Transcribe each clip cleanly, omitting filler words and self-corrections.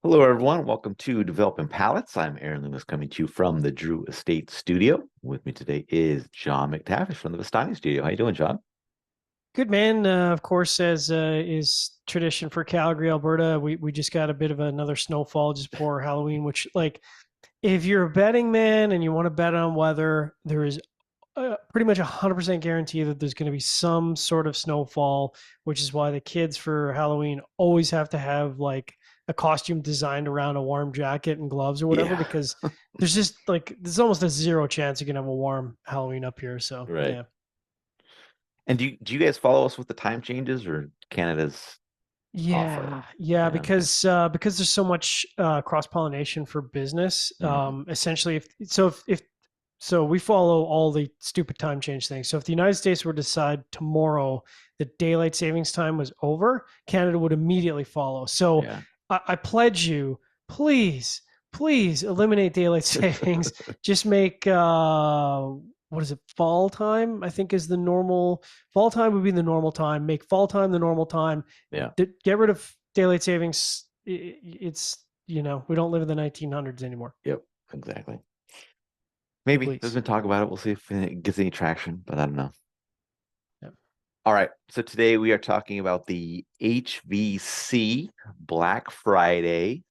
Hello, everyone. Welcome to Developing Palettes. I'm Aaron Loomis coming to you from the Drew Estate Studio. With me today is John McTavish from the Vistani Studio. How you doing, John? Good man. Of course, as is tradition for Calgary, Alberta, we just got a bit of another snowfall just before Halloween. Which, like, if you're a betting man and you want to bet on weather, there is pretty much 100% guarantee that there's going to be some sort of snowfall. Which is why the kids for Halloween always have to have like a costume designed around a warm jacket and gloves or whatever, Yeah, because there's almost a zero chance you can have a warm Halloween up here. So right. yeah. And do you guys follow us with the time changes or Canada's off of? Yeah, Yeah, okay. because there's so much cross pollination for business. Mhm. Essentially, if so, we follow all the stupid time change things. So if the United States were to decide tomorrow that daylight savings time was over, Canada would immediately follow. So Yeah. I pledge you, please, please eliminate daylight savings. Just make what is it, fall time? I think is the normal. Fall time would be the normal time. Make fall time the normal time. Yeah. Get rid of daylight savings. It's we don't live in the 1900s anymore. Yep. Exactly. Maybe there's Please. been talk about it. We'll see if it gets any traction, but I don't know. Yeah. All right. So today we are talking about the HVC Black Friday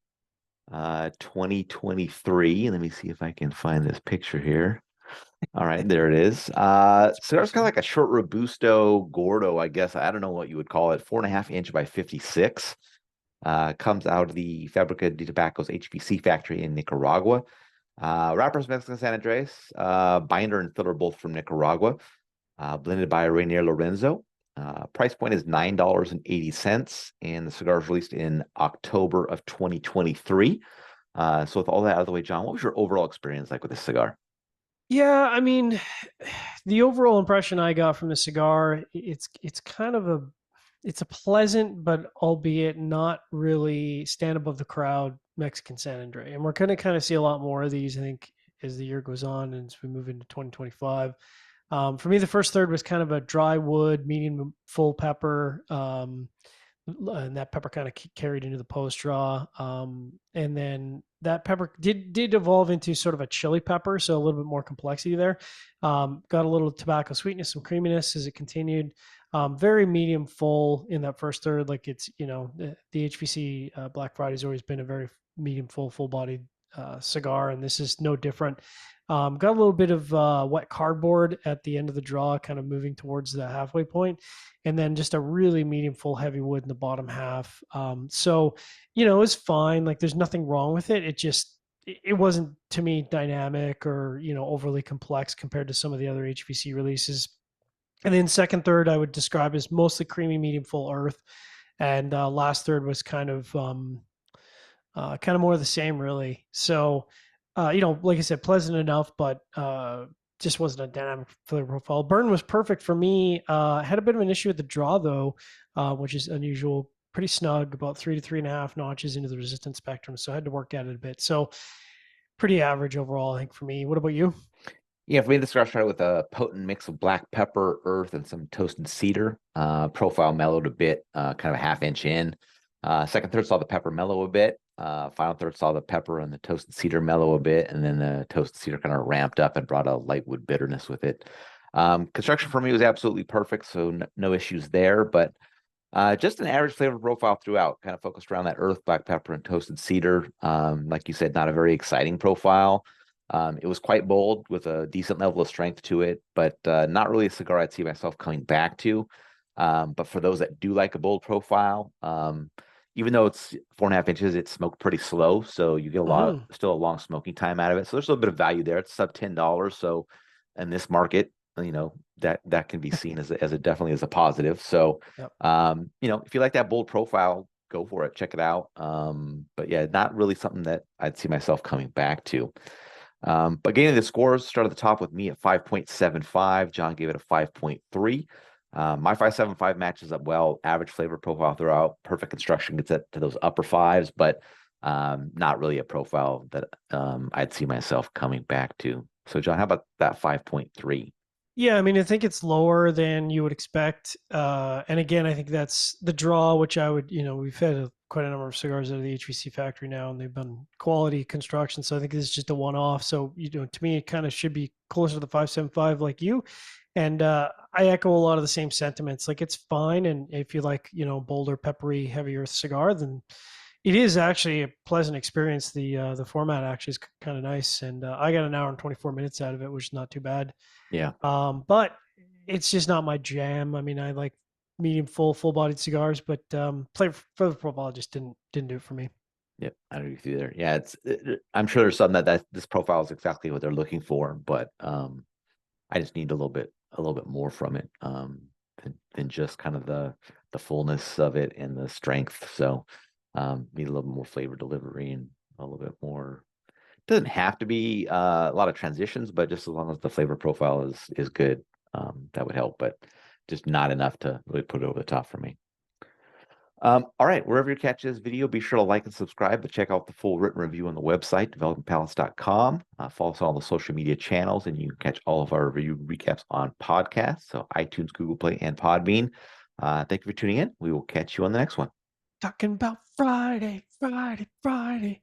2023. Let me see if I can find this picture here. All right, there it is. It's So pretty there's kind of sweet. like a short Robusto Gordo, I guess. I don't know what you would call it. 4.5 inch by 56. Comes out of the Fabrica de Tobacco's HVC factory in Nicaragua. Wrappers Mexican San Andres. Binder and filler both from Nicaragua. Blended by Rainier Lorenzo. Price point is $9.80, and the cigar is released in October of 2023. So with all that out of the way, John, what was your overall experience like with this cigar? Yeah, I mean, the overall impression I got from the cigar, it's kind of a pleasant but albeit not really stand above the crowd Mexican San Andre. And we're going to kind of see a lot more of these, I think, as the year goes on and as we move into 2025. For me, the first third was kind of a dry wood, medium full pepper. And that pepper kind of carried into the post draw. And then that pepper did evolve into sort of a chili pepper, so a little bit more complexity there. Got a little tobacco sweetness, some creaminess as it continued. Very medium full in that first third. Like it's the HVC Black Friday has always been a very medium full bodied cigar, and this is no different. Got a little bit of wet cardboard at the end of the draw, kind of moving towards the halfway point, and then just a really medium full heavy wood in the bottom half. It was fine. Like there's nothing wrong with it. It wasn't to me dynamic or overly complex compared to some of the other HVC releases. And then second third I would describe as mostly creamy medium full earth, and last third was kind of more of the same, really. So, like I said, pleasant enough, but just wasn't a dynamic flavor profile. Burn was perfect for me. Had a bit of an issue with the draw, though, which is unusual. Pretty snug, about 3 to 3.5 notches into the resistance spectrum. So I had to work at it a bit. So pretty average overall, I think, for me. What about you? Yeah, for me, the cigar started with a potent mix of black pepper, earth, and some toasted cedar. Profile mellowed a bit, kind of a half inch in. Second third saw the pepper mellow a bit. Final third saw the pepper and the toasted cedar mellow a bit, and then the toasted cedar kind of ramped up and brought a light wood bitterness with it. Construction for me was absolutely perfect, so no issues there. But just an average flavor profile throughout, kind of focused around that earth, black pepper, and toasted cedar. Like you said, not a very exciting profile. It was quite bold with a decent level of strength to it, but not really a cigar I'd see myself coming back to. But for those that do like a bold profile, even though it's 4.5 inches, it's smoked pretty slow, so you get Hmm. still a long smoking time out of it. So there's a little bit of value there. It's sub $10, so in this market, that can be seen as a definitely as a positive. So, Yep. if you like that bold profile, go for it, check it out. But yeah, not really something that I'd see myself coming back to. But getting the scores, start at the top with me at 5.75. John gave it a 5.3. My 5.75 matches up well. Average flavor profile throughout. Perfect construction gets it to those upper fives, but not really a profile that I'd see myself coming back to. So, John, how about that 5.3? Yeah, I mean, I think it's lower than you would expect. And again, I think that's the draw, which I would, we've had quite a number of cigars out of the HVC factory now, and they've been quality construction. So I think this is just a one-off. So to me, it kind of should be closer to the 575 like you. And I echo a lot of the same sentiments. Like it's fine, and if you like, bolder, peppery, heavier cigar, then it is actually a pleasant experience. The format actually is kind of nice, and I got an hour and 24 minutes out of it, which is not too bad. Yeah. But it's just not my jam. I mean, I like medium full-bodied cigars, but flavor profile just didn't do it for me. Yep, I agree with you there. Yeah, I'm sure there's some that this profile is exactly what they're looking for, but I just need a little bit more from it than just kind of the fullness of it and the strength. So need a little more flavor delivery and a little bit more. Doesn't have to be a lot of transitions, but just as long as the flavor profile is good, that would help. But just not enough to really put it over the top for me. All right, wherever you catch this video, be sure to like and subscribe, but check out the full written review on the website, developingpalates.com. Follow us on all the social media channels, and you can catch all of our review recaps on podcasts, so iTunes, Google Play, and Podbean. Thank you for tuning in. We will catch you on the next one. Talking about Friday, Friday, Friday.